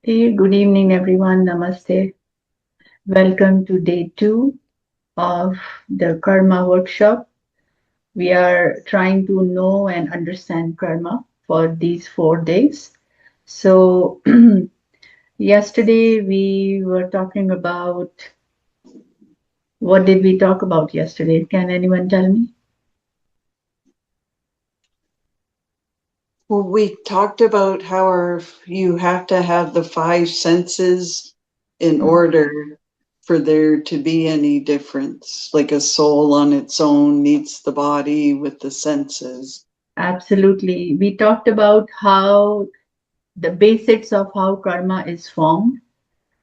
Hey, good evening, everyone. Namaste. Welcome to day two of the Karma workshop. We are trying to know and understand karma for these 4 days. So, yesterday we were talking about what did we talk about yesterday? Can anyone tell me? Well, we talked about how you have to have the five senses in order for there to be any difference. Like a soul on its own needs the body with the senses. Absolutely. We talked about how the basics of how karma is formed.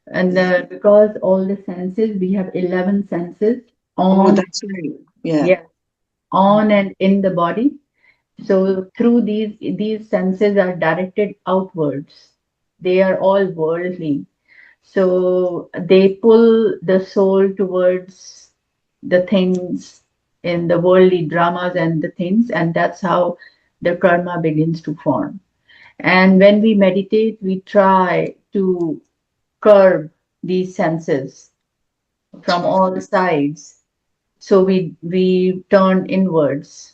And because all the senses, we have 11 senses Oh, on, that's right. Yeah. yeah, on and in the body. So through these senses are directed outwards. They are all worldly. So they pull the soul towards the things in the worldly dramas and the things, and that's how the karma begins to form. And when we meditate, we try to curb these senses from all sides. So we turn inwards,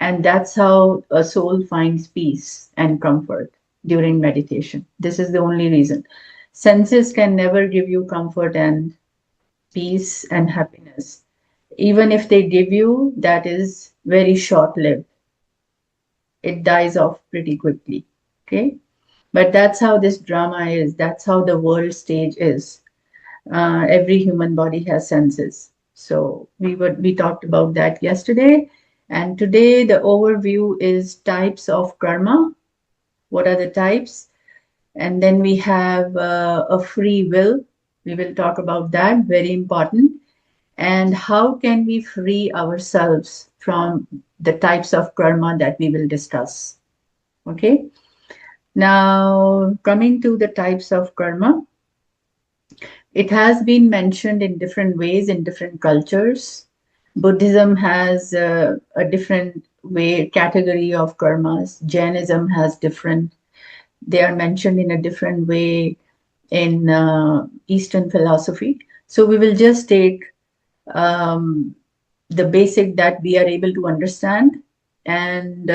and that's how a soul finds peace and comfort during meditation. This is the only reason. Senses can never give you comfort and peace and happiness. Even if they give you, that is very short lived. It dies off pretty quickly. Okay. But that's how this drama is. That's how the world stage is. Every human body has senses. So we talked about that yesterday, and today the overview is types of karma. What are the types? And then we have a free will. We will talk about that. Very important. And how can we free ourselves from the types of karma that we will discuss? Okay. Now coming to the types of karma. It has been mentioned in different ways in different cultures. Buddhism has a different way category of karmas. Jainism has different. They are mentioned in a different way in Eastern philosophy. So we will just take um, the basic that we are able to understand and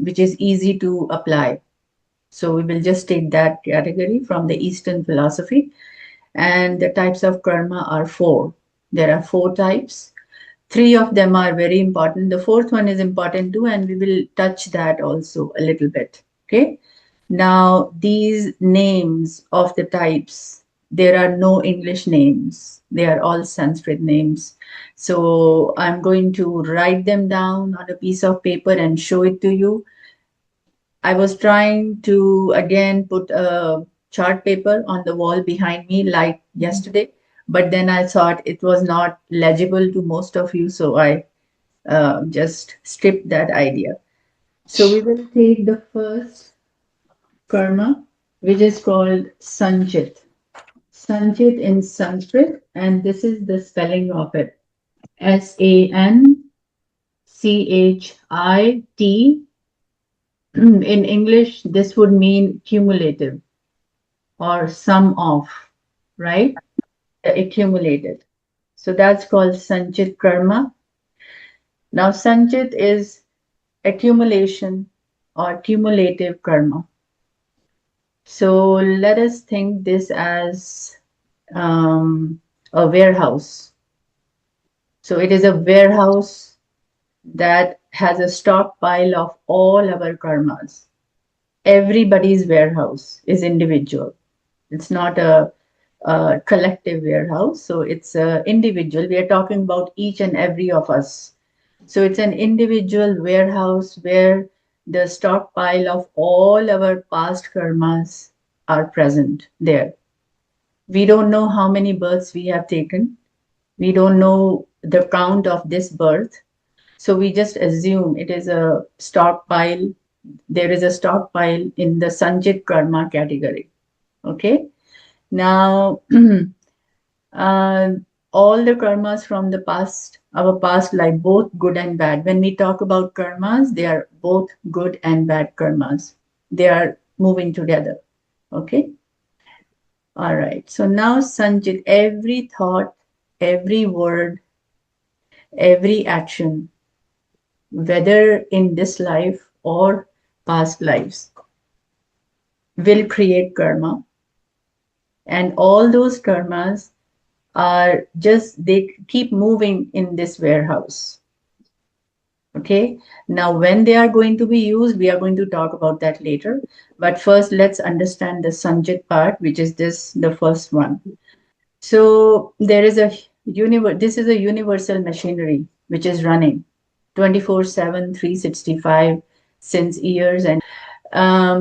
which is easy to apply. So we will just take that category from the Eastern philosophy, and the types of karma are four. There are four types. Three of them are very important. The fourth one is important too, and we will touch that also a little bit. Okay. Now, these names of the types, there are no English names. They are all Sanskrit names. So I'm going to write them down on a piece of paper and show it to you. I was trying to again put a chart paper on the wall behind me like yesterday, but then I thought it was not legible to most of you, so I just stripped that idea. So we will take the first karma, which is called Sanchit. Sanchit in Sanskrit, and this is the spelling of it: Sanchit. In English, this would mean cumulative or sum of, right? Accumulated. So that's called Sanchit karma. Now, Sanchit is accumulation or cumulative karma. So let us think this as a warehouse. So it is a warehouse that has a stockpile of all our karmas. Everybody's warehouse is individual. It's not a collective warehouse. So it's a individual. We are talking about each and every of us. So it's an individual warehouse where the stockpile of all our past karmas are present there. We don't know how many births we have taken. We don't know the count of this birth. So we just assume it is a stockpile. There is a stockpile in the Sanjit karma category. Okay. Now, uh, all the karmas from the past, our past life, both good and bad. When we talk about karmas, they are both good and bad karmas. They are moving together. Okay. All right. So now, Sanjit, every thought, every word, every action, whether in this life or past lives, will create karma. And all those karmas are just, they keep moving in this warehouse. Okay. Now, when they are going to be used, we are going to talk about that later. But first, let's understand the Sanjit part, which is this, the first one. So there is a this is a universal machinery which is running 24/7, 365 since years. And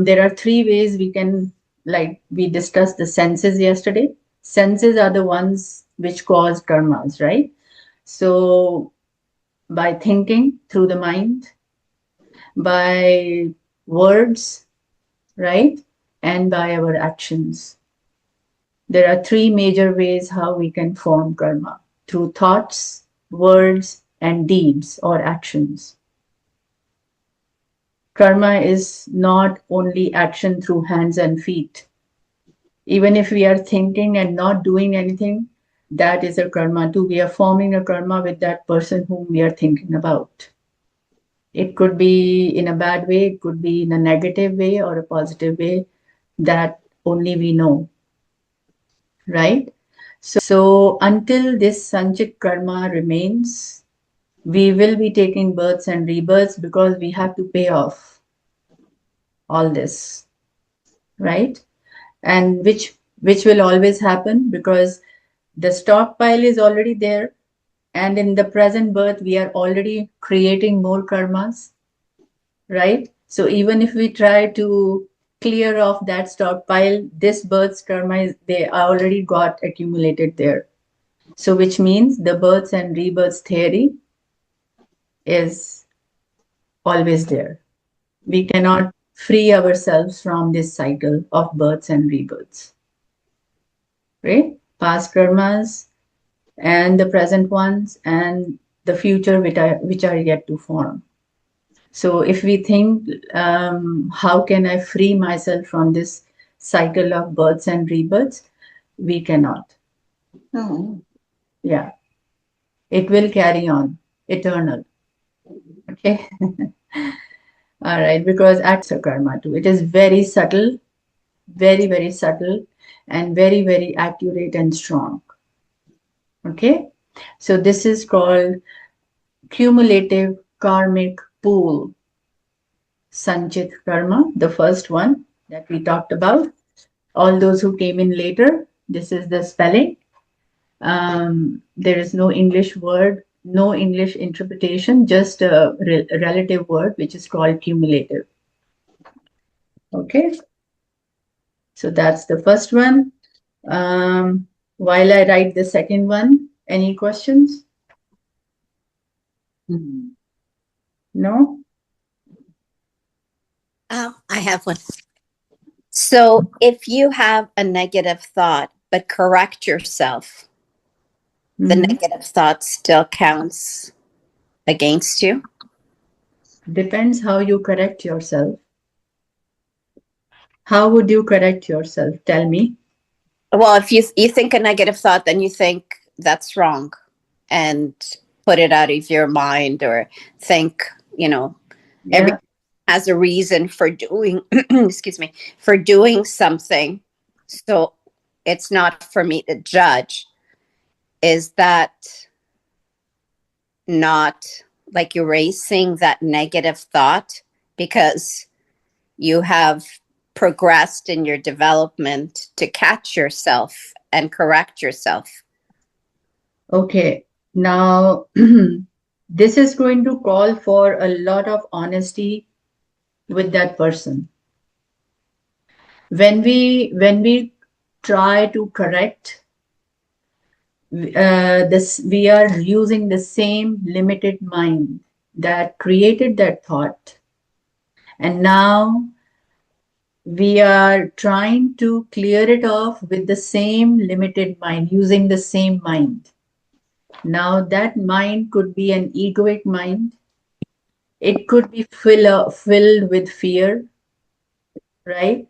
there are three ways we can, like we discussed the senses yesterday. Senses are the ones which cause karmas, right? So by thinking through the mind, by words, right? And by our actions. There are three major ways how we can form karma: through thoughts, words, and deeds or actions. Karma is not only action through hands and feet. Even if we are thinking and not doing anything, that is a karma too. We are forming a karma with that person whom we are thinking about. It could be in a bad way, it could be in a negative way or a positive way, that only we know, right? So until this Sanchit karma remains, we will be taking births and rebirths because we have to pay off all this, right? And which will always happen because the stockpile is already there, and in the present birth we are already creating more karmas, right? So even if we try to clear off that stockpile, this birth's karma is, they already got accumulated there. So which means the births and rebirths theory is always there. We cannot free ourselves from this cycle of births and rebirths, right? Past karmas and the present ones and the future which are yet to form. So if we think, how can I free myself from this cycle of births and rebirths? We cannot. Oh. Yeah, it will carry on, eternal. Okay. All right, because a karma too. It is very subtle, very, very subtle, and very, very accurate and strong. Okay. So this is called cumulative karmic pool, Sanchit karma, the first one that we talked about. All those who came in later, this is the spelling. There is no English word, no English interpretation, just a relative word which is called cumulative. Okay, so that's the first one. While I write the second one, any questions? Hmm. No? I have one. So if you have a negative thought, but correct yourself, the Mhm. negative thought still counts against you. Depends how you correct yourself. How would you correct yourself? Tell me. Well, if you think a negative thought, then you think that's wrong and put it out of your mind, or think, every Yeah. has a reason for doing excuse me, for doing something. So it's not for me to judge. Is that not like erasing that negative thought because you have progressed in your development to catch yourself and correct yourself? Okay. Now, this is going to call for a lot of honesty with that person. When we try to correct, this we are using the same limited mind that created that thought, and now we are trying to clear it off with the same limited mind, using the same mind. Now that mind could be an egoic mind. It could be filled with fear, right?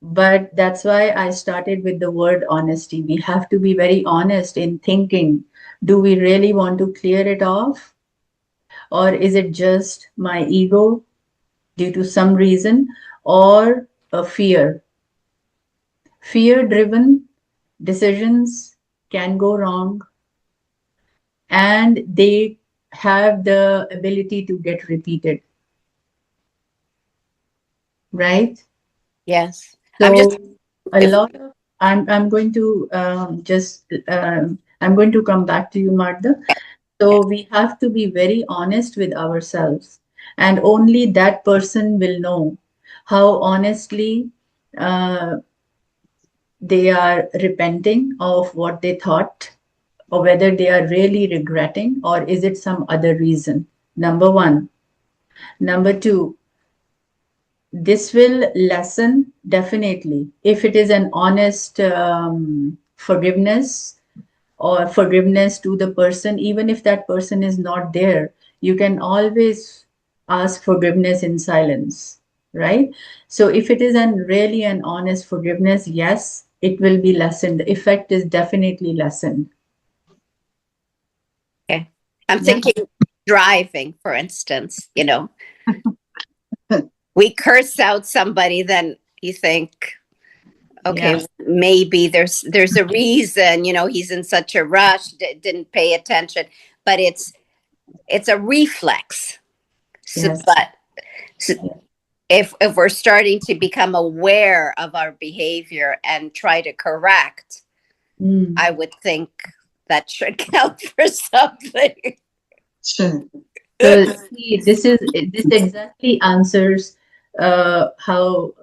But that's why I started with the word honesty. We have to be very honest in thinking, do we really want to clear it off? Or is it just my ego due to some reason or a fear? Fear driven decisions can go wrong and they have the ability to get repeated, right? Yes. I'm just, So a if, lot of I'm going to I'm going to come back to you, Martha. yeah, So we have to be very honest with ourselves, and only that person will know how honestly uh, they are repenting of what they thought, or whether they are really regretting, or is it some other reason. Number one. Number two, this will lessen definitely if it is an honest forgiveness or forgiveness to the person, even if that person is not there, you can always ask forgiveness in silence, right? So if it is an really an honest forgiveness, yes, it will be lessened. The effect is definitely lessened. okay. I'm Yeah. thinking driving, for instance, we curse out somebody, then you think, Yeah. okay, maybe there's a reason, he's in such a rush, didn't pay attention, but it's a reflex. So, Yes. but so if we're starting to become aware of our behavior and try to correct, Mm. I would think that should count for something. Sure. So see, this exactly answers how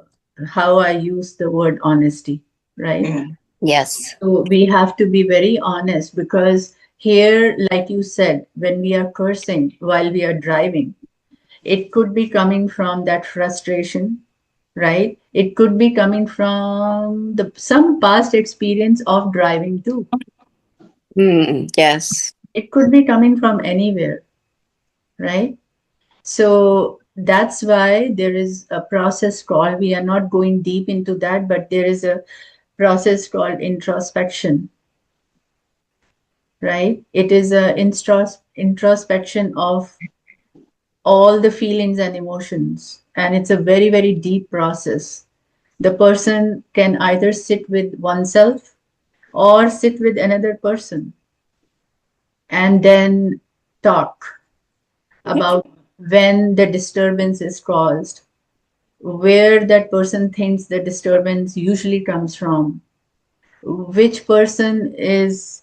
I use the word honesty, right? Yeah. Yes. So we have to be very honest because here, like you said, when we are cursing while we are driving, it could be coming from that frustration, right? It could be coming from the some past experience of driving too. Yes. It could be coming from anywhere, right? So that's why there is a process called, we are not going deep into that, but there is a process called introspection, right? It is a introspection of all the feelings and emotions. And it's a very, very deep process. The person can either sit with oneself or sit with another person and then talk about when the disturbance is caused, where that person thinks the disturbance usually comes from, which person is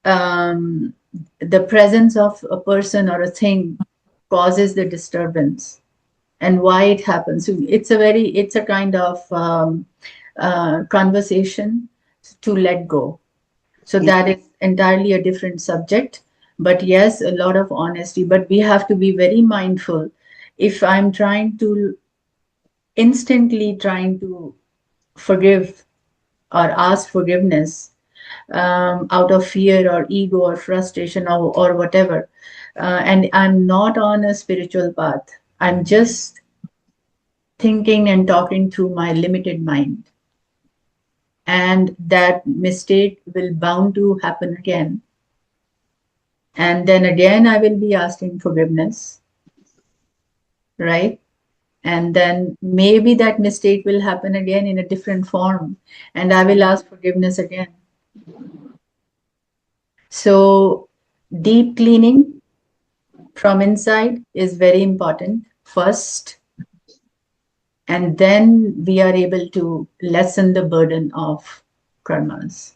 the presence of a person or a thing causes the disturbance and why it happens. So it's a kind of conversation to let go. So Yeah. that is entirely a different subject. But yes, a lot of honesty. But we have to be very mindful. If I'm trying to instantly trying to forgive or ask forgiveness out of fear or ego or frustration or whatever, and I'm not on a spiritual path, I'm just thinking and talking through my limited mind. And that mistake will bound to happen again. And then again, I will be asking forgiveness, right? And then maybe that mistake will happen again in a different form, and I will ask forgiveness again. So, deep cleaning from inside is very important first, and then we are able to lessen the burden of karmas.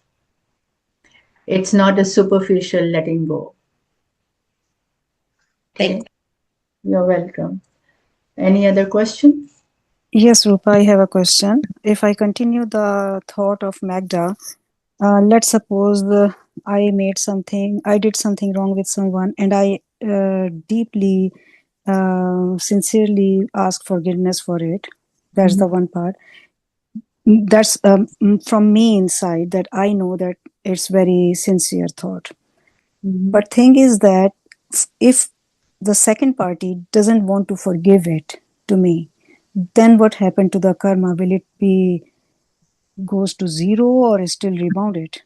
It's not a superficial letting go. Thank Okay, you're welcome. Any other question? Yes, Rupa, I have a question. If I continue the thought of Magda, let's suppose I did something wrong with someone, and I deeply, sincerely ask forgiveness for it. That's Mhm, the one part. That's from me inside that I know that it's very sincere thought. mhm, But thing is that if the second party doesn't want to forgive it to me, then what happened to the karma? Will it be goes to zero or still rebounded?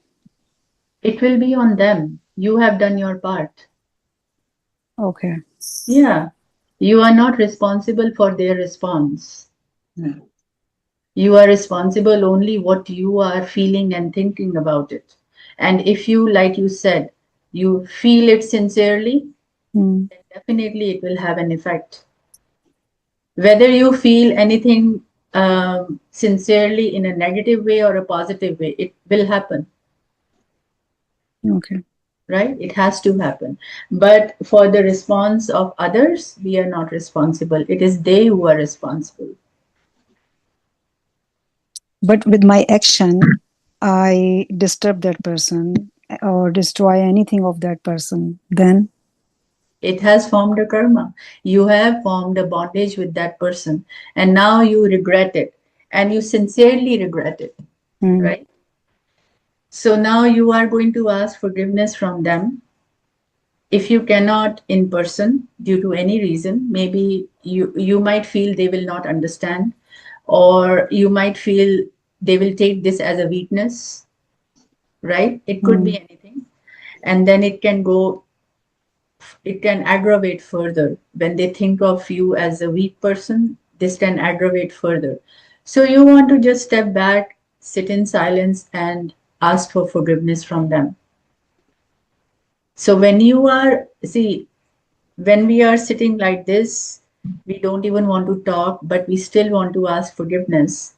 It will be on them. You have done your part. Okay. Yeah. You are not responsible for their response. Yeah. You are responsible only what you are feeling and thinking about it. And if you, like you said, you feel it sincerely, Mm. then definitely it will have an effect. Whether you feel anything sincerely in a negative way or a positive way, it will happen, Okay. right? It has to happen. But for the response of others, we are not responsible. It is they who are responsible. But with my action, I disturb that person or destroy anything of that person, then It has formed a karma. You have formed a bondage with that person, and now you regret it, and you sincerely regret it, mm, right? So now you are going to ask forgiveness from them. If you cannot in person due to any reason, maybe you might feel they will not understand, or you might feel they will take this as a weakness, right? It could be mm, anything. And then it can aggravate further. When they think of you as a weak person, this can aggravate further. So you want to just step back, sit in silence, and ask for forgiveness from them. So when we are sitting like this, we don't even want to talk, but we still want to ask forgiveness.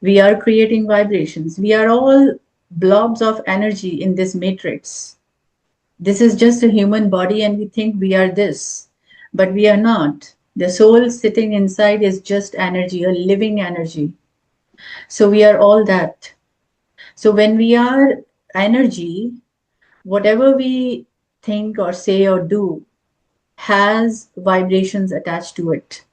We are creating vibrations. We are all blobs of energy in this matrix. This is just a human body, and we think we are this, but we are not. The soul sitting inside is just energy, a living energy. So we are all that. So when we are energy, whatever we think or say or do has vibrations attached to it.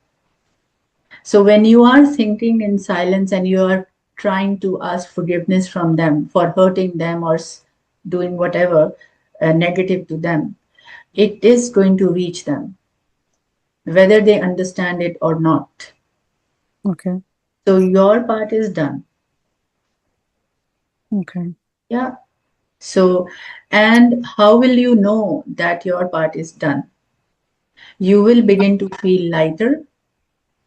So when you are thinking in silence and you are trying to ask forgiveness from them for hurting them or doing whatever negative to them, it is going to reach them, whether they understand it or not. okay, So your part is done. okay, Yeah. So, and how will you know that your part is done? You will begin to feel lighter,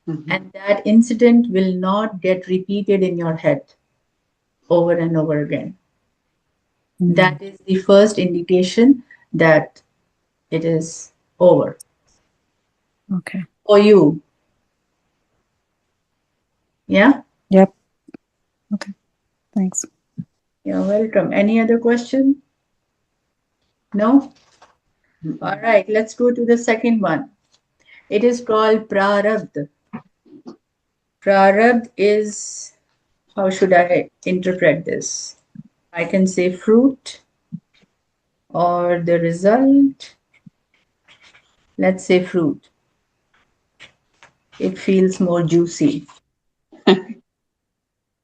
Mhm. and that incident will not get repeated in your head over and over again. mm, That is the first indication that it is over okay. for you. Yeah. Yep. Okay. Thanks. You're welcome. Any other question? No? All Mhm. right, let's go to the second one. It is called prarabdha. Prarabdha is, how should I interpret this? I can say fruit or the result. Let's say fruit. It feels more juicy.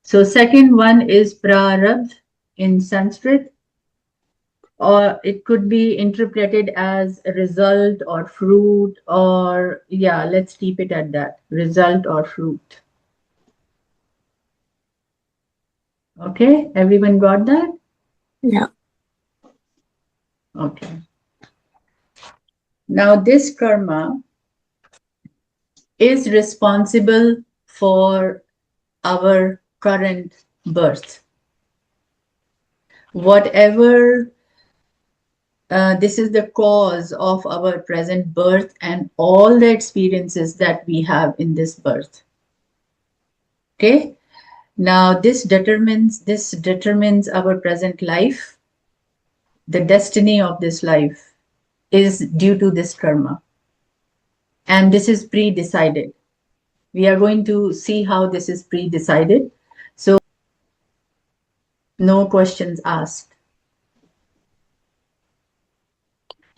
So second one is prarabdha in Sanskrit, or it could be interpreted as a result or fruit, or yeah, let's keep it at that, result or fruit. Okay, everyone got that? Yeah. Okay. Now this karma is responsible for our current birth. Whatever, this is the cause of our present birth and all the experiences that we have in this birth. Okay. Now this determines our present life. The destiny of this life is due to this karma, and this is pre-decided. We are going to see how this is pre-decided. So no questions asked.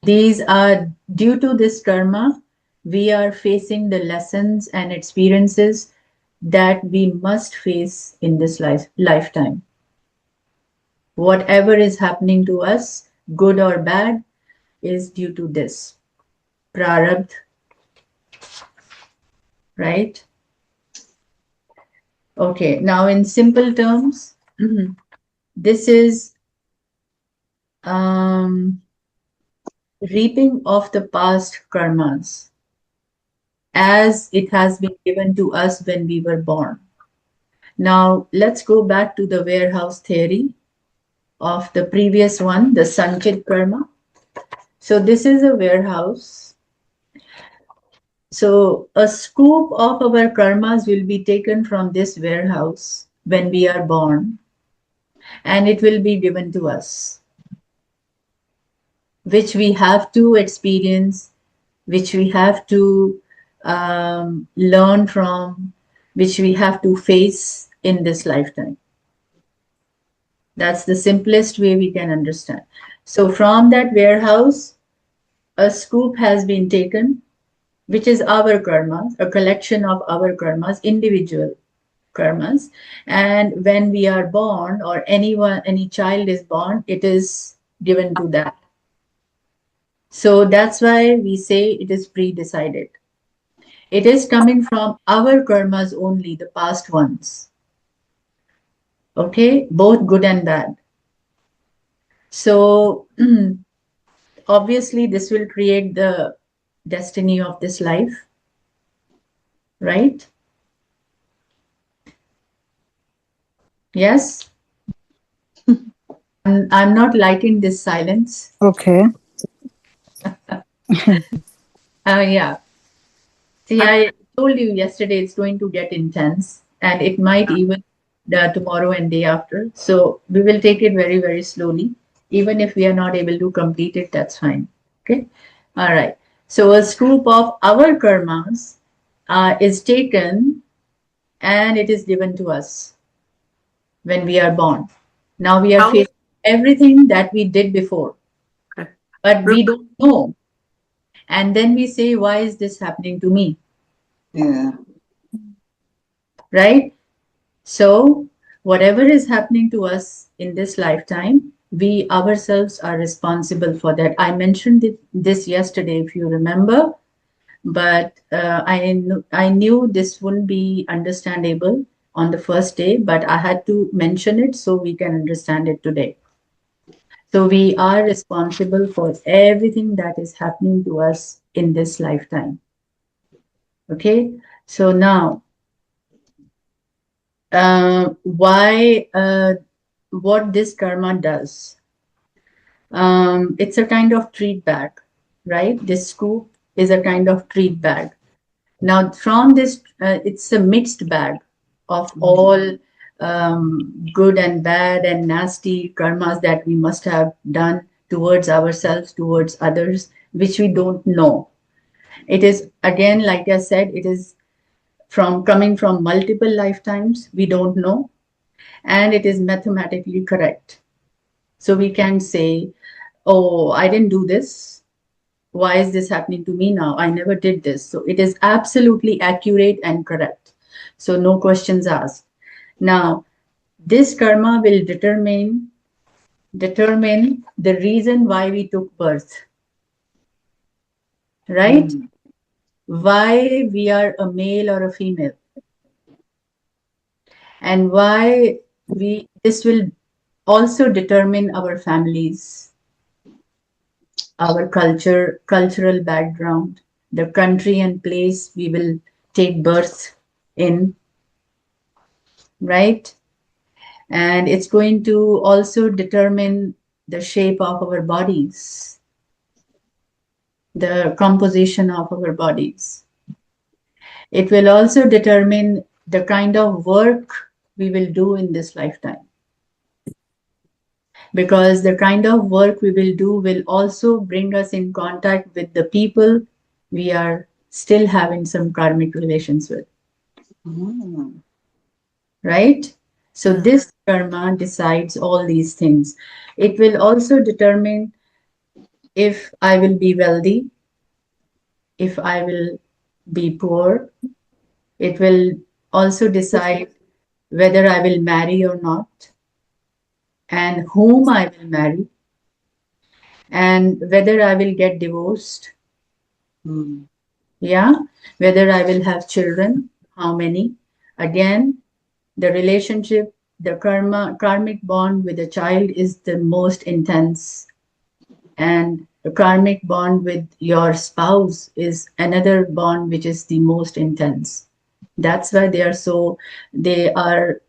These are due to this karma, we are facing the lessons and experiences that we must face in this lifetime. Whatever is happening to us, good or bad, is due to this prarabdha, right? Okay, now in simple terms, this is um, reaping of the past karmas as it has been given to us when we were born. Now, let's go back to the warehouse theory of the previous one, the Sanchit karma. So, this is a warehouse. So, a scoop of our karmas will be taken from this warehouse when we are born, and it will be given to us, which we have to experience, which we have to learn from, which we have to face in this lifetime. That's the simplest way we can understand. So, from that warehouse, a scoop has been taken, which is our karmas, a collection of our karmas, individual karmas. And when we are born, or any child is born, it is given to that. So that's why we say it is pre-decided. It is coming from our karmas only, the past ones. Okay, both good and bad. So obviously, this will create the destiny of this life, right? Yes. And I'm not liking this silence. Okay. Yeah. See, I told you yesterday it's going to get intense, and it might even tomorrow and day after. So we will take it very, very slowly. Even if we are not able to complete it, that's fine. Okay. All right. So a scoop of our karmas is taken and it is given to us when we are born. Now we are How? facing everything that we did before, Okay. but we don't know. And then we say, why is this happening to me? Yeah. Right? So, whatever is happening to us in this lifetime, we ourselves are responsible for that. I mentioned this yesterday, if you remember, but I knew this wouldn't be understandable on the first day, but I had to mention it so we can understand it today. So, we are responsible for everything that is happening to us in this lifetime. Okay, so now why what this karma does. It's a kind of treat bag, right? This scoop is a kind of treat bag. Now, from this, it's a mixed bag of all good and bad and nasty karmas that we must have done towards ourselves, towards others, which we don't know. It is, again, like I said, it is from coming from multiple lifetimes, we don't know, and it is mathematically correct. So we can say, oh, I didn't do this. Why is this happening to me now? I never did this. So it is absolutely accurate and correct. So no questions asked. Now, this karma will determine the reason why we took birth, right? Mm. Why we are a male or a female, and why we this will also determine our families, our cultural background, the country and place we will take birth in, right? And it's going to also determine the shape of our bodies, the composition of our bodies. It will also determine the kind of work we will do in this lifetime. Because the kind of work we will do will also bring us in contact with the people we are still having some karmic relations with, Mm. right? So Yeah. this karma decides all these things. It will also determine if I will be wealthy, if I will be poor. It will also decide whether I will marry or not, and whom I will marry, and whether I will get divorced. Mm. Yeah, whether I will have children, how many. Again, The relationship, the karmic bond with the child is the most intense, and the karmic bond with your spouse is another bond which is the most intense. That's why they are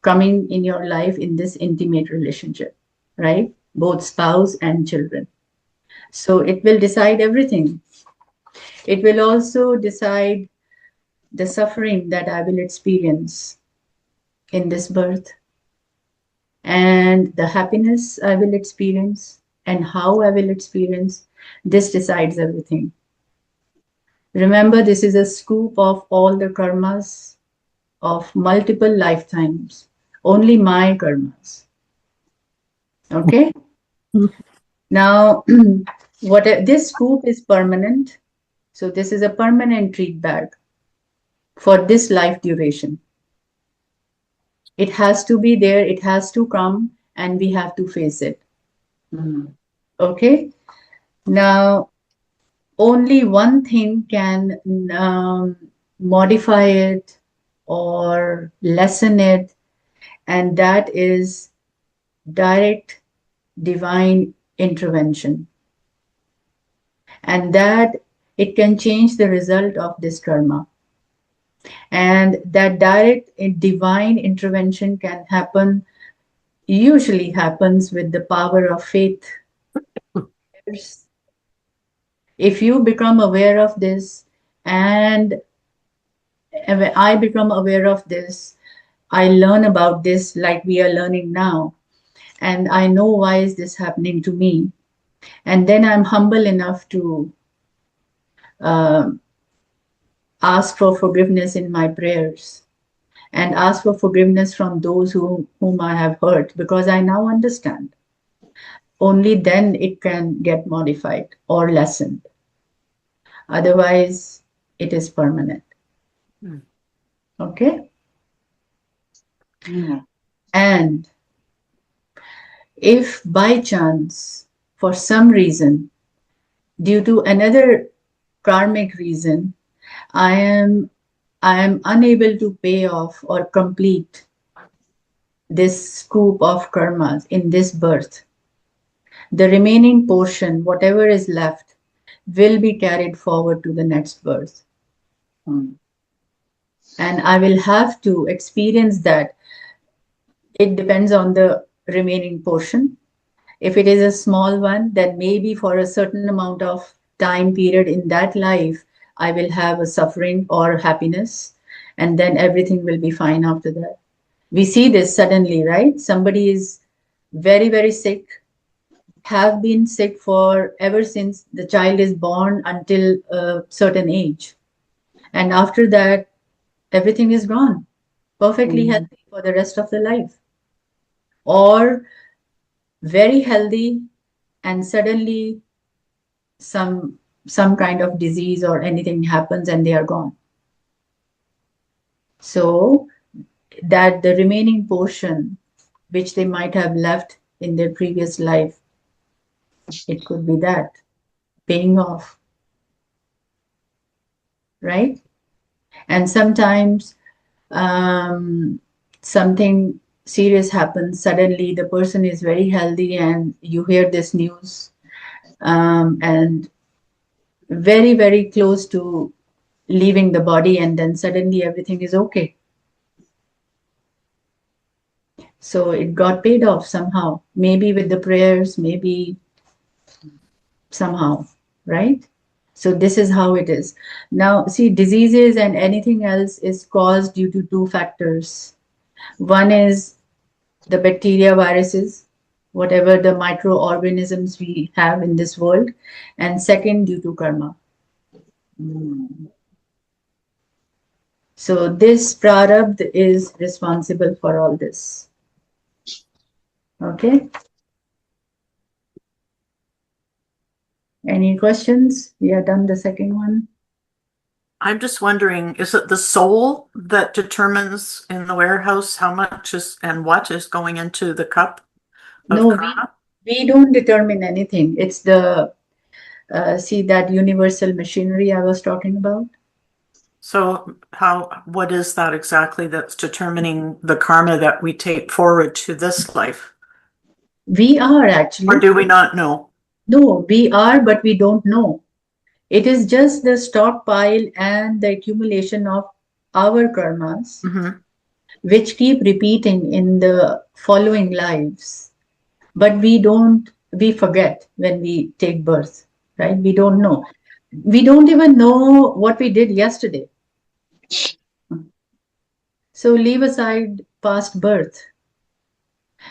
coming in your life in this intimate relationship, right? Both spouse and children. So it will decide everything. It will also decide the suffering that I will experience in this birth, and the happiness I will experience, and how I will experience. This decides everything. Remember, this is a scoop of all the karmas of multiple lifetimes, only my karmas. Okay? Now, this scoop is permanent. So, this is a permanent treat bag for this life duration. It has to be there, it has to come, and we have to face it. Okay? Now, only one thing can modify it or lessen it, and that is direct divine intervention. And that it can change the result of this karma. And that direct divine intervention can happen, usually happens with the power of faith. If you become aware of this, and when I become aware of this, I learn about this like we are learning now, and I know why is this happening to me, and then I'm humble enough to uh, ask for forgiveness in my prayers, and ask for forgiveness from those whom I have hurt, because I now understand. Only then it can get modified or lessened. Otherwise, it is permanent. Okay? Yeah. And if by chance, for some reason, due to another karmic reason, I am unable to pay off or complete this scoop of karmas in this birth, the remaining portion, whatever is left, will be carried forward to the next birth. And I will have to experience that. It depends on the remaining portion. If it is a small one, then maybe for a certain amount of time period in that life, I will have a suffering or happiness, and then everything will be fine after that. We see this suddenly, right? Somebody is very, very sick, have been sick for ever since the child is born until a certain age. And after that, everything is gone, perfectly healthy for the rest of the life. Or very healthy, and suddenly some kind of disease or anything happens and they are gone. So that the remaining portion which they might have left in their previous life, it could be that paying off, right? And sometimes something serious happens, suddenly the person is very healthy and you hear this news, and very, very close to leaving the body, and then suddenly everything is okay. So it got paid off somehow, maybe with the prayers, maybe somehow, right? So this is how it is. Now, see, diseases and anything else is caused due to two factors. One is the bacteria, viruses, whatever the microorganisms we have in this world, and second, due to karma. So this prarabdha is responsible for all this. Okay. Any questions? We are done the second one. I'm just wondering, is it the soul that determines in the warehouse how much is and what is going into the cup of No, karma? we don't determine anything. It's the see that universal machinery I was talking about. So what is that exactly that's determining the karma that we take forward to this life? We are Or actually. do we not know? No, we are, but we don't know. It is just the stockpile and the accumulation of our karmas, Mm-hmm. which keep repeating in the following lives. But we forget when we take birth, right? We don't know. We don't even know what we did yesterday. So leave aside past birth.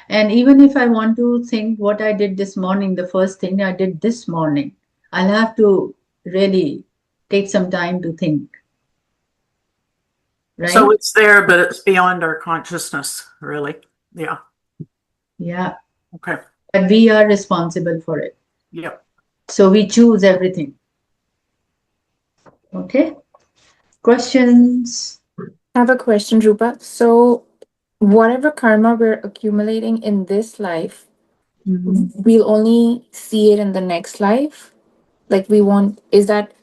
And even if I want to think what I did this morning, the first thing I did this morning, I'll have to really take some time to think, So right? it's there, but it's beyond our consciousness, really. Yeah. Yeah. Okay. But we are responsible for it. Yep. So we choose everything. Okay. Questions? I have a question, Rupa. So, whatever karma we're accumulating in this life, Mhm. we'll only see it in the next life. Like we won't. Is that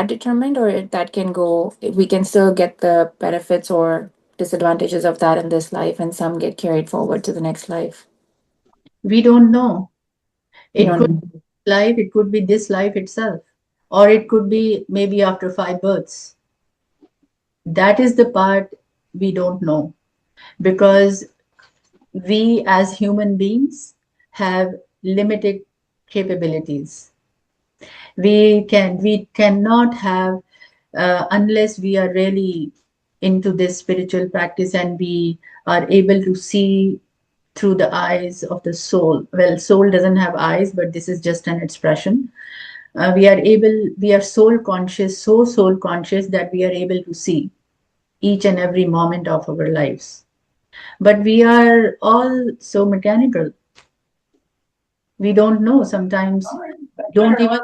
determined, or that can go? We can still get the benefits or disadvantages of that in this life, and some get carried forward to the next life. We don't know. You It don't could know. be life, it could be this life itself, or it could be maybe after 5 births. That is the part we don't know because we as human beings have limited capabilities. We cannot have unless we are really into this spiritual practice and we are able to see through the eyes of the soul. Well, soul doesn't have eyes, but this is just an expression. We are soul conscious, so soul conscious that we are able to see each and every moment of our lives. But we are all so mechanical. We don't know sometimes. Don't even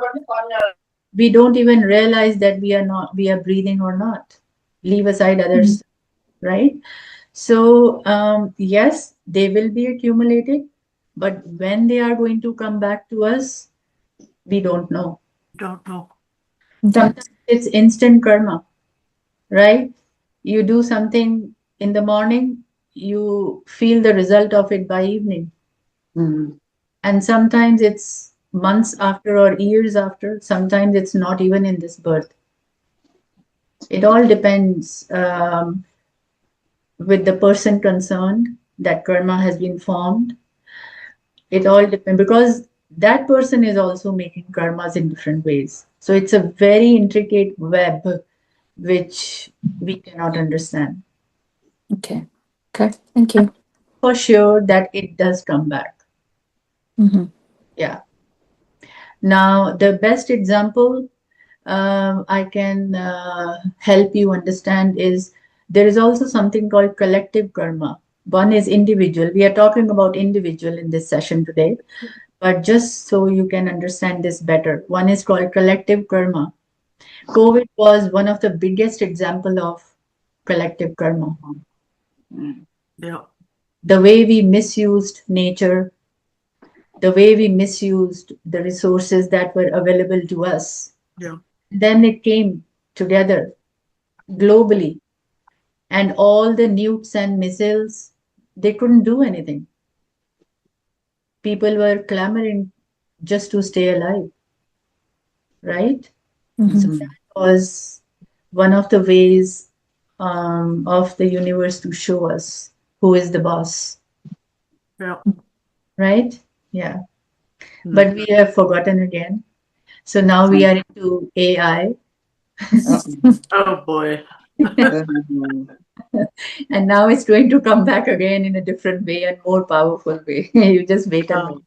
we don't even realize that we are breathing or not. Leave aside Mhm. others, right? So yes, they will be accumulated, but when they are going to come back to us, we don't know. Don't know. Sometimes it's instant karma, right? You do something in the morning, you feel the result of it by evening. Mhm. And sometimes it's months after or years after. Sometimes it's not even in this birth. It all depends with the person concerned that karma has been formed. It all depends because that person is also making karmas in different ways. So it's a very intricate web which we cannot understand. Okay. Okay. Thank you. For sure that it does come back. Mm-hmm. Yeah. Now, the best example I can help you understand is there is also something called collective karma. One is individual. We are talking about individual in this session today, but just so you can understand this better, one is called collective karma. COVID was one of the biggest example of collective karma. Yeah. The way we misused nature, the way we misused the resources that were available to us. Yeah. Then it came together globally, and all the nukes and missiles, they couldn't do anything. People were clamoring just to stay alive, right? So Mm-hmm. Mhm. that was one of the ways of the universe to show us who is the boss, Yeah. right? Yeah. Mm. But we have forgotten again. So now we are into AI. Uh-oh. Oh boy. Uh-oh. And now it's going to come back again in a different way and more powerful way. You just wait and Um,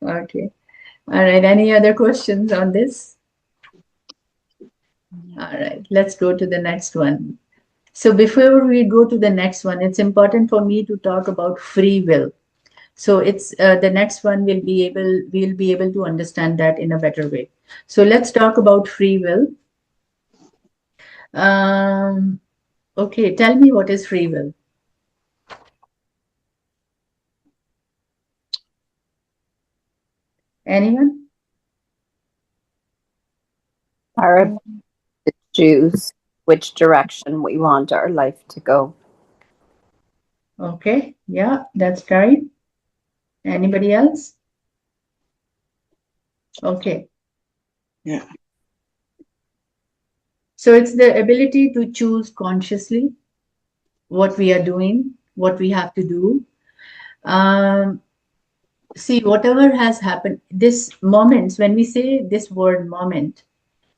watch. Okay. All right. Any other questions on this? All right. Let's go to the next one. So before we go to the next one, it's important for me to talk about free will. So it's the next one we'll be able to understand that in a better way. So let's talk about free will. Um, okay. Tell me what is free will. Anyone? Our choose which direction we want our life to go. Okay, yeah, that's right. Anybody else? Okay. Yeah. So it's the ability to choose consciously what we are doing, what we have to do. Um, See, whatever has happened, this moments, when we say this word moment,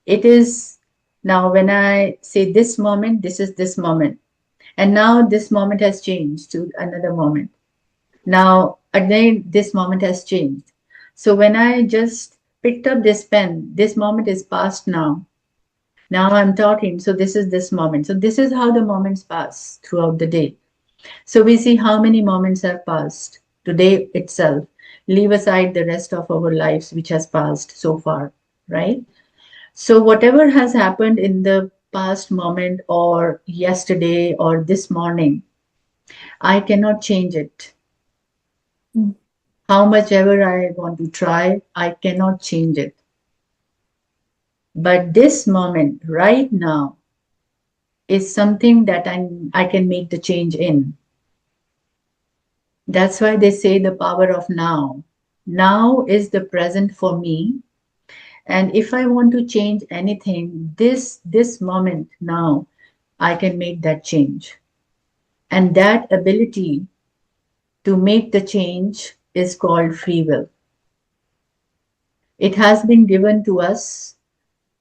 it is now when I say this moment, this is this moment. And now this moment has changed to another moment. Now, again, this moment has changed. So when I just picked up this pen, this moment is past now. Now I'm talking, so this is this moment. So this is how the moments pass throughout the day. So we see how many moments have passed today itself. Leave aside the rest of our lives which has passed so far, right? So whatever has happened in the past moment or yesterday or this morning, I cannot change it. Mm. How much ever I want to try, I cannot change it. But this moment, right now, is something that I can make the change in. That's why they say the power of now. Now is the present for me. And if I want to change anything, this moment now, I can make that change. And that ability to make the change is called free will. It has been given to us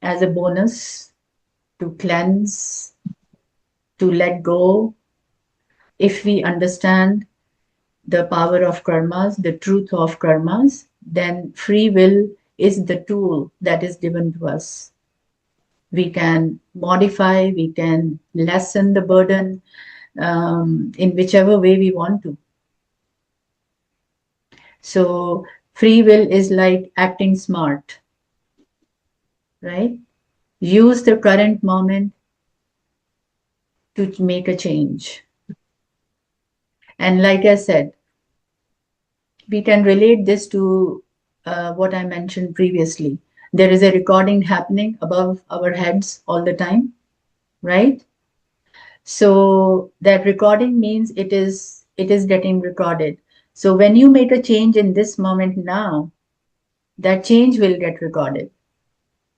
as a bonus to cleanse, to let go. If we understand the power of karmas, the truth of karmas, then free will is the tool that is given to us. We can modify, we can lessen the burden in whichever way we want to. So, free will is like acting smart, right? Use the current moment to make a change. And like I said, we can relate this to what I mentioned previously. There is a recording happening above our heads all the time, right? So that recording means it is getting recorded. So when you make a change in this moment now, that change will get recorded.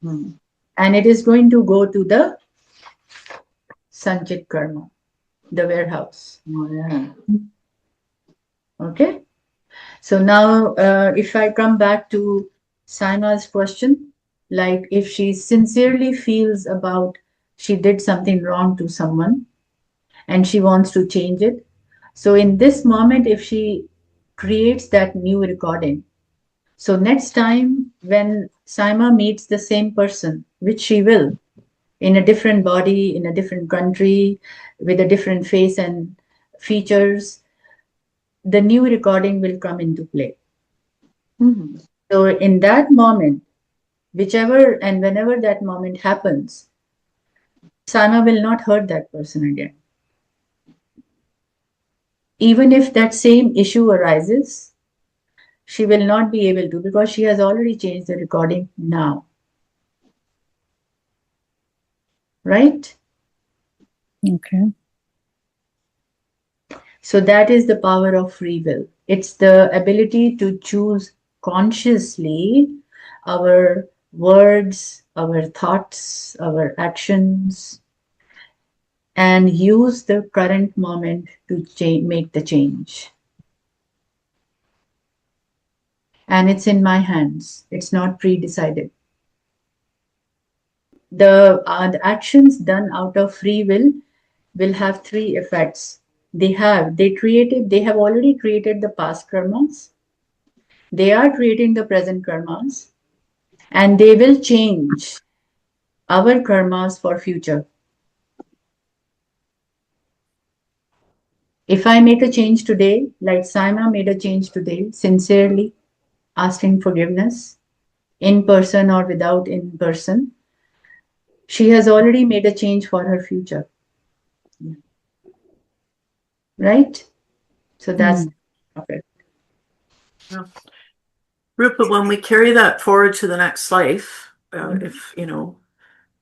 Hmm. And it is going to go to the Sanchit Karma, the warehouse. Oh, yeah. Okay? So now, if I come back to Saima's question, like if she sincerely feels about she did something wrong to someone and she wants to change it. So in this moment, if she creates that new recording, so next time when Saima meets the same person, which she will, in a different body, in a different country, with a different face and features, the new recording will come into play. Hmm. So in that moment, whichever and whenever that moment happens, Saima will not hurt that person again. Even if that same issue arises, she will not be able to because she has already changed the recording now. Right? Okay. So that is the power of free will. It's the ability to choose consciously our words, our thoughts, our actions, and use the current moment to make the change. And it's in my hands. It's not pre-decided. The actions done out of free will have three effects. They have already created the past karmas. They are creating the present karmas, and they will change our karmas for future. If I make a change today, like Saima made a change today, sincerely asking forgiveness, in person or without in person, she has already made a change for her future. Right? So that's Hmm. okay. Yeah. Rupa, when we carry that forward to the next life, if,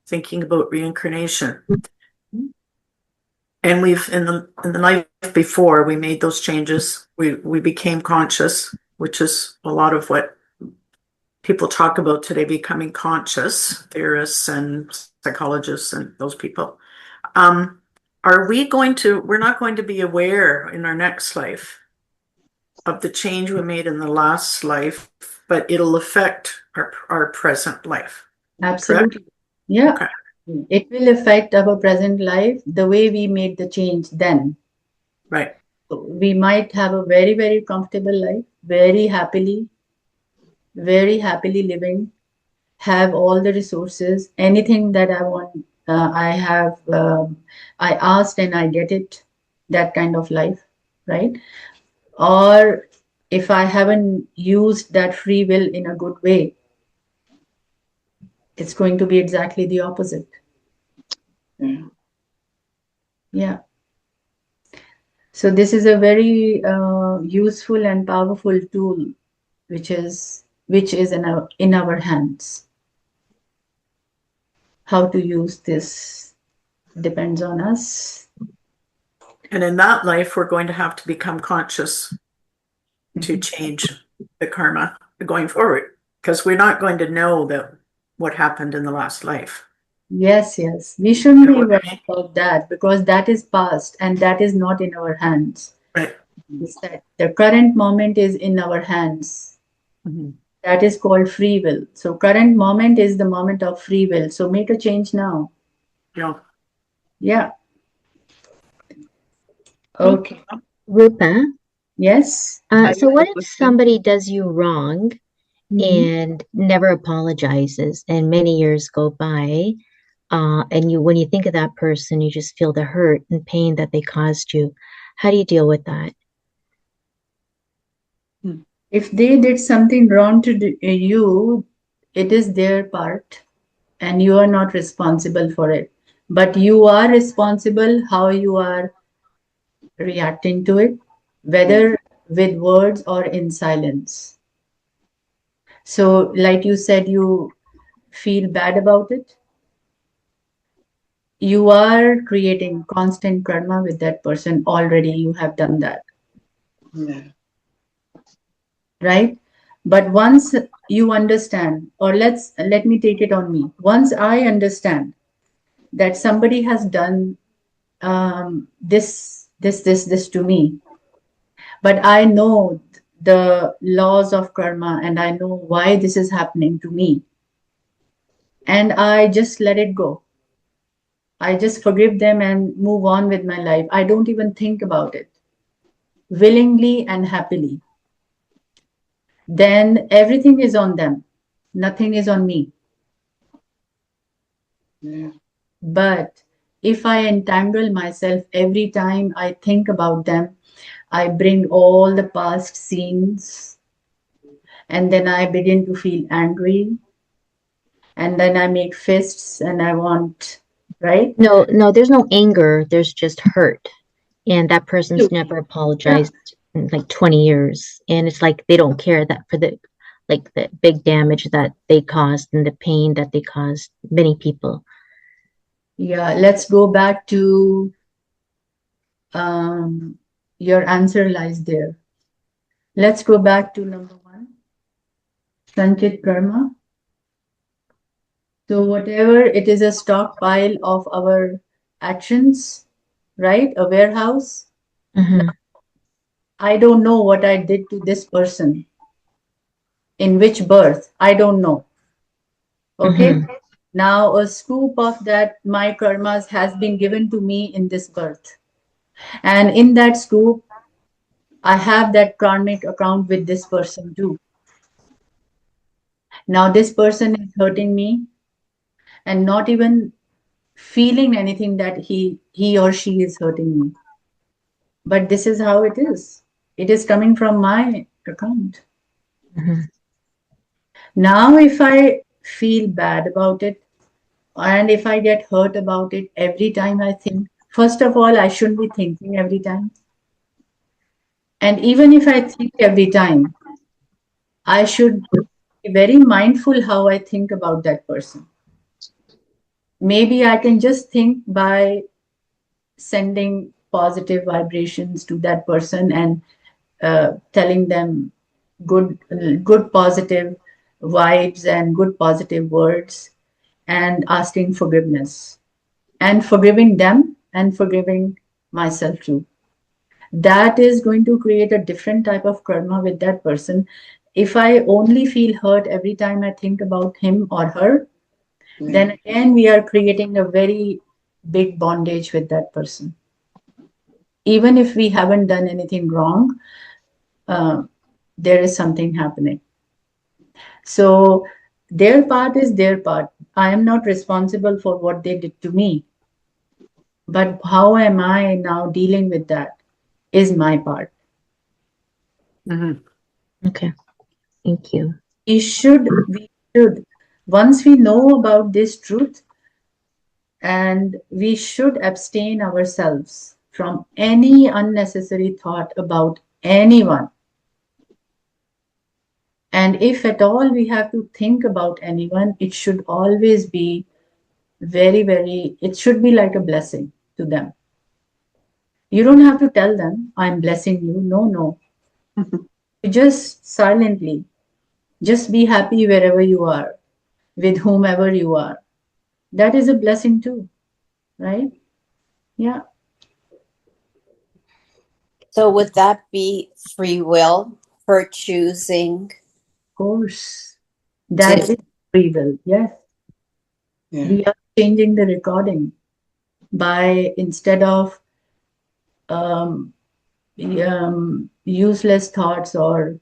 thinking about reincarnation. And we've in the life before we made those changes, we became conscious, which is a lot of what people talk about today, becoming conscious, theorists and psychologists and those people. We're not going to be aware in our next life of the change we made in the last life, but it'll affect our present life. Absolutely. Correct? Yeah. Okay. It will affect our present life the way we made the change then. Right. We might have a very, very comfortable life, very happily living, have all the resources, anything that I want, I asked and I get it, that kind of life, right? Or if I haven't used that free will in a good way, it's going to be exactly the opposite. Yeah. Yeah. So this is a very useful and powerful tool, which is in our hands. How to use this depends on us. And in that life, we're going to have to become conscious to change the karma going forward, because we're not going to know that what happened in the last life. Yes, yes. We shouldn't be worried about that because that is past and that is not in our hands. Right. It's that the current moment is in our hands. Mm-hmm. That is called free will. So current moment is the moment of free will. So make a change now. Yeah. Yeah. Okay. Rupa, Yes. so what if somebody does you wrong and never apologizes, and many years go by, and when you think of that person, you just feel the hurt and pain that they caused you? How do you deal with that? If they did something wrong to you, it is their part and you are not responsible for it. But you are responsible how you are reacting to it, whether with words or in silence. So, like you said, you feel bad about it. You are creating constant karma with that person already. You have done that. Yeah. Right? But once you understand, or let me take it on me. Once I understand that somebody has done this to me, but I know the laws of karma and I know why this is happening to me, and I just let it go. I just forgive them and move on with my life. I don't even think about it willingly and happily. Then everything is on them. Nothing is on me. Yeah. But if I entangle myself every time I think about them, I bring all the past scenes and then I begin to feel angry and then I make fists and I want, right? No, there's no anger. There's just hurt. And that person's never Yeah. apologized in like 20 years. And it's like they don't care that for the big damage that they caused and the pain that they caused many people. Yeah, let's go back to your answer lies there. Let's go back to number 1, Sanchit Karma. So whatever it is, a stockpile of our actions, right? A warehouse. Mm-hmm. I don't know what I did to this person. In which birth? I don't know. Okay. Mm-hmm. Now a scoop of that my karmas has been given to me in this birth. And in that scoop, I have that karmic account with this person too. Now this person is hurting me and not even feeling anything that he or she is hurting me. But this is how it is. It is coming from my account. Mm-hmm. Now, if I feel bad about it and if I get hurt about it every time I think, first of all, I shouldn't be thinking every time. And even if I think every time, I should be very mindful how I think about that person. Maybe I can just think by sending positive vibrations to that person and telling them good, good positive vibes and good positive words and asking forgiveness and forgiving them and forgiving myself too. That is going to create a different type of karma with that person. If I only feel hurt every time I think about him or her, then again we are creating a very big bondage with that person. Even if we haven't done anything wrong, uh, there is something happening. So their part is their part. I am not responsible for what they did to me. But how am I now dealing with that is my part. Mhm. Okay. Thank you. We should, once we know about this truth, and we should abstain ourselves from any unnecessary thought about anyone. And if at all we have to think about anyone, it should always be it should be like a blessing to them. You don't have to tell them, I'm blessing you. No, no. You just silently, just be happy wherever you are, with whomever you are. That is a blessing too, right? Yeah, of So would that be free will for choosing course. to? That is free will. Yes. Yeah. We are changing the recording by instead of um, useless thoughts or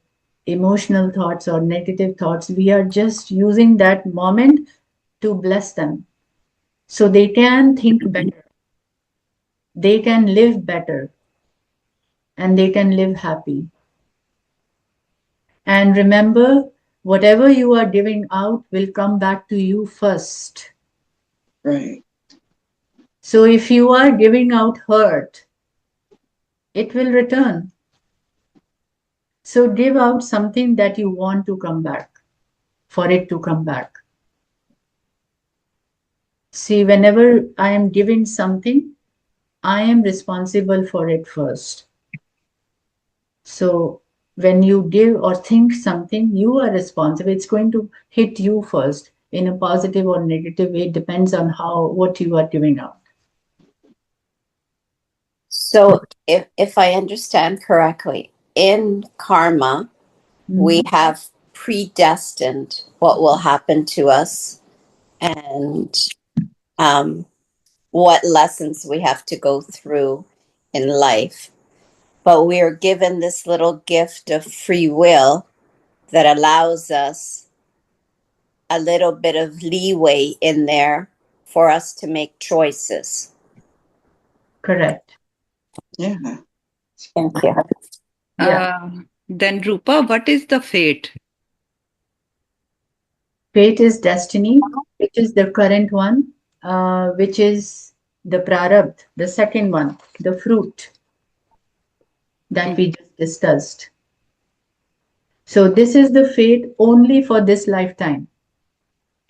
emotional thoughts or negative thoughts, we are just using that moment to bless them so they can think better, they can live better, and they can live happy. And remember, whatever you are giving out will come back to you first. Right. So if you are giving out hurt, it will return. So give out something that you want to come back, for it to come back. See, whenever I am giving something, I am responsible for it first. So when you give or think something, you are responsible. It's going to hit you first in a positive or negative way. It depends on what you are giving out. So if I understand correctly, in karma, we have predestined what will happen to us and what lessons we have to go through in life. But we are given this little gift of free will that allows us a little bit of leeway in there for us to make choices. Correct. Yeah. Thank you. Yeah. Then Rupa, what is the fate? Fate is destiny, which is the current one, which is the prarabdha, the second one, the fruit that we just discussed. So this is the fate only for this lifetime.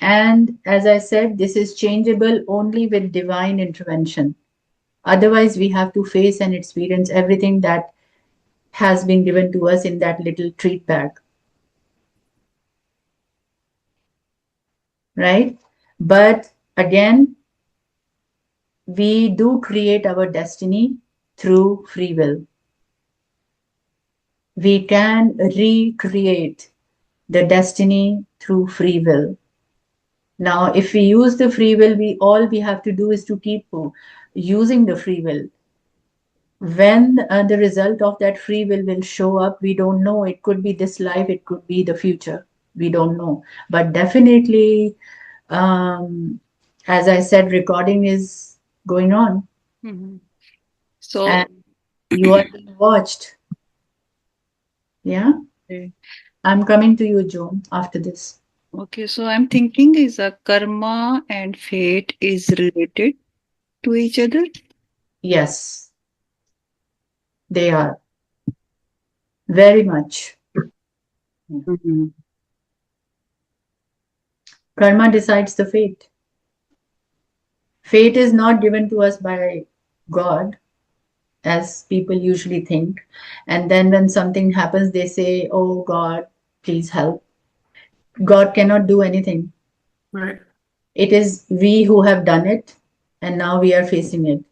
And as I said, this is changeable only with divine intervention. Otherwise, we have to face and experience everything that has been given to us in that little treat bag. Right? But again, we do create our destiny through free will. We can recreate the destiny through free will. Now, if we use the free will, all we have to do is to keep using the free will. When the result of that free will show up, we don't know. It could be this life, it could be the future. We don't know. But definitely, as I said, recording is going on. Mm-hmm. So, And you are being watched. Yeah. okay. I'm coming to you, Joan, after this. Okay, so I'm thinking is a karma and fate is related to each other? Yes, they are very much. Karma decides the fate. Fate is not given to us by God, as people usually think. And then when something happens, they say, "Oh God, please help." God cannot do anything. Right. It is we who have done it, and now we are facing it.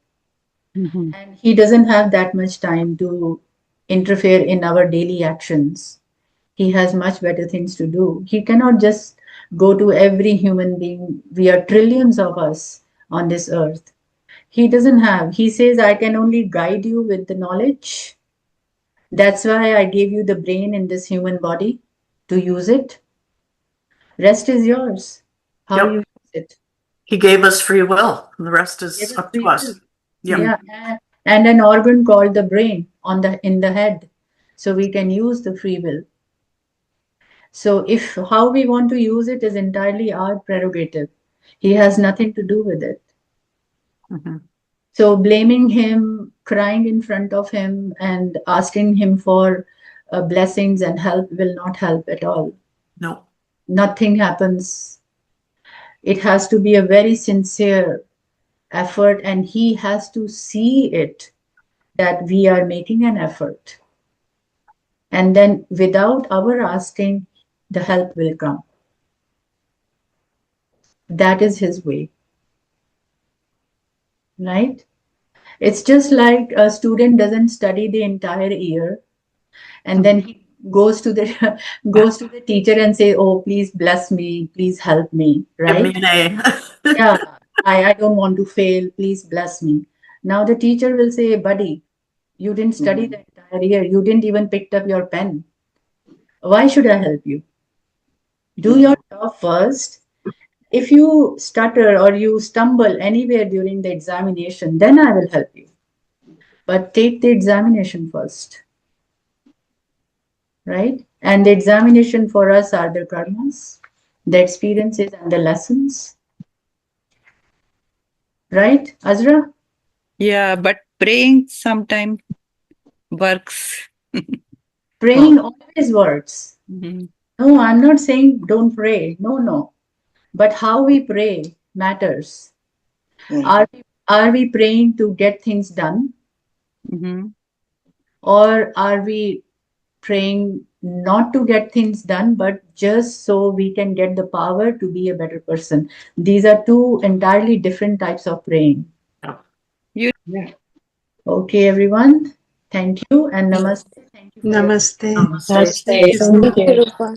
Mhm. And He doesn't have that much time to interfere in our daily actions. He has much better things to do. He cannot just go to every human being. We are trillions of us on this earth. He doesn't have. He says, I can only guide you with the knowledge. That's why I gave you the brain in this human body to use it. Rest is yours. How you Yep. use it. He gave us free will. And the rest Give is us up to free will. us. Yep. Yeah. And an organ called the brain on the in the head. So we can use the free will. So if how we want to use it is entirely our prerogative. He has nothing to do with it. Mhm. So blaming him, crying in front of him, and asking him for blessings and help will not help at all. No. Nothing happens. It has to be a very sincere effort, and he has to see it that we are making an effort. And then without our asking, the help will come. That is his way. Right? It's just like a student doesn't study the entire year and then he goes to the goes to the teacher and say, "Oh, please bless me, please help me," Give me right? an A. Yeah, I don't want to fail, please bless me. Now the teacher will say, "Buddy, you didn't study the entire year, you didn't even picked up your pen. Why should I help you? Do your job first. If you stutter or you stumble anywhere during the examination, then I will help you. But take the examination first." Right? And the examination for us are the karmas, the experiences, and the lessons. Right, Azra? Yeah, but praying sometimes works. Praying always works. Mhm. No, I'm not saying don't pray. No, no. But how we pray matters. Yeah. Are we praying to get things done? Mhm. Or are we praying not to get things done, but just so we can get the power to be a better person? These are two entirely different types of praying. You Yeah. Okay, everyone. Thank you and namaste. Thank you for your Namaste. Namaste. Namaste. Thank you. Thank you, Rupa.